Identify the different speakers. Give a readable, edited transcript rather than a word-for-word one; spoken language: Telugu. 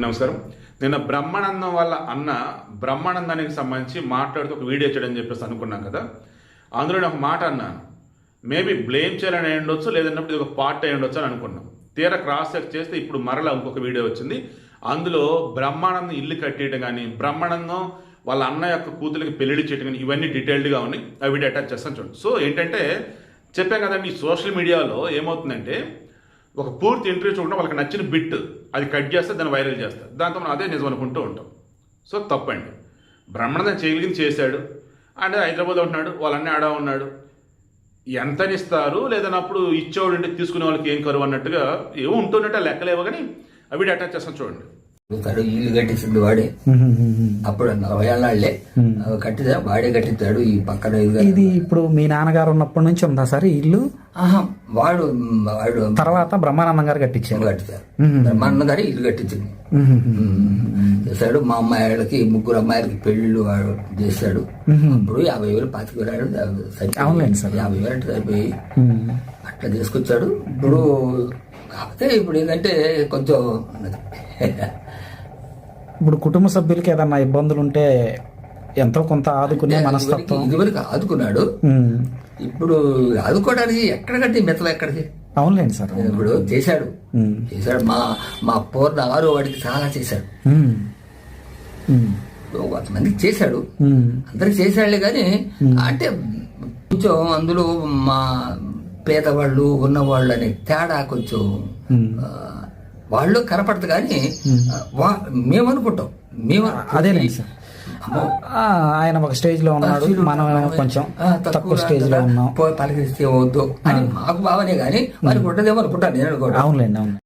Speaker 1: నమస్కారం. నిన్న బ్రహ్మానందం వాళ్ళ అన్న బ్రహ్మానందానికి సంబంధించి మాట్లాడుతూ ఒక వీడియో చేయడం చెప్పేసి అనుకున్నాం కదా. అందులో నేను ఒక మాట అన్నాను, మేబీ బ్లేమ్ చేయాలని అయి ఉండొచ్చు, లేదన్నప్పుడు ఇది ఒక పార్ట్ అయి ఉండొచ్చు అని అనుకున్నాం. తీరా క్రాస్ చెక్ చేస్తే ఇప్పుడు మరలా ఇంకొక వీడియో వచ్చింది. అందులో బ్రహ్మానందం ఇల్లు కట్టేయడం కానీ, బ్రహ్మానందం వాళ్ళ అన్న యొక్క కూతురికి పెళ్లి చేయడం కానీ, ఇవన్నీ డీటెయిల్డ్గా ఉన్నాయి. ఆ వీడియో అటాచ్ చేస్తాను చూడండి. సో ఏంటంటే చెప్పాం కదండి, ఈ సోషల్ మీడియాలో ఏమవుతుందంటే ఒక పూర్తి ఇంటర్వ్యూ చూడడం వాళ్ళకి నచ్చిన బిట్ అది కట్ చేస్తే దాన్ని వైరల్ చేస్తారు. దాంతో మనం అదే నిజం అనుకుంటూ ఉంటాం. సో తప్పండి. బ్రహ్మానందం చేయగలిగింది చేశాడు. అంటే హైదరాబాద్లో ఉంటున్నాడు, వాళ్ళన్నీ ఆడా ఉన్నాడు. ఎంతనిస్తారు లేదన్నప్పుడు ఇచ్చేవాడు అంటే తీసుకునే వాళ్ళకి ఏం కరువు అన్నట్టుగా ఏమో ఉంటున్నట్టు ఆ లెక్కలేవో కానీ అవి అటాచ్ చేస్తాను చూడండి.
Speaker 2: ఇల్లు కట్టించింది వాడే. అప్పుడు 40 ఏళ్ళే కట్టిదా వాడే కట్టిస్తాడు. ఈ పక్కన
Speaker 3: ఇది ఇప్పుడు మీ నాన్నగారు ఉన్నప్పటి నుంచి ఉందా సార్ ఈ ఇల్లు?
Speaker 2: వాడు వాడు
Speaker 3: తర్వాత బ్రహ్మానందం గారు కట్టించారు.
Speaker 2: బ్రహ్మానందం గారు ఇల్లు కట్టించింది చేశాడు. మా అమ్మాయిలకి 3 అమ్మాయిలకి పెళ్లిళ్ళు వాడు చేశాడు. అప్పుడు 50,000 25,000
Speaker 3: అవునండి సార్,
Speaker 2: 50,000 అంటే సరిపోయి అట్లా చేసుకొచ్చాడు. ఇప్పుడు కాకపోతే ఇప్పుడు ఏంటంటే కొంచెం
Speaker 3: ఇప్పుడు కుటుంబ సభ్యులకి ఏదన్నా ఇబ్బందులు ఉంటే ఎంతో కొంత ఆదుకునే మనస్తత్వం.
Speaker 2: ఇదివరకు ఆదుకున్నాడు, ఇప్పుడు ఆదుకోవడానికి ఎక్కడ కట్టి మెత్తలు ఎక్కడికి.
Speaker 3: అవునులేండి సార్.
Speaker 2: ఇప్పుడు చేశాడు. మా పూర్ణ 6 వాడికి చాలా చేశాడు. కొంతమందికి చేశాడు, అందరికి చేశాడులే కానీ అంటే కొంచెం అందులో మా పేదవాళ్ళు ఉన్నవాళ్ళు అనే తేడా కొంచెం వాళ్ళు కనపడదు కానీ మేము అనుకుంటాం.
Speaker 3: అదేనండి సార్, ఆయన ఒక స్టేజ్ లో ఉన్నాడు, మనం కొంచెం తక్కువ స్టేజ్ లో ఉన్నాం.
Speaker 2: పలకరిస్తే వద్దు అని మాకు భావనే కానీ వారికి ఉంటదేమో అనుకుంటాను నేను అనుకోండి.
Speaker 3: అవునులేండి, అవును.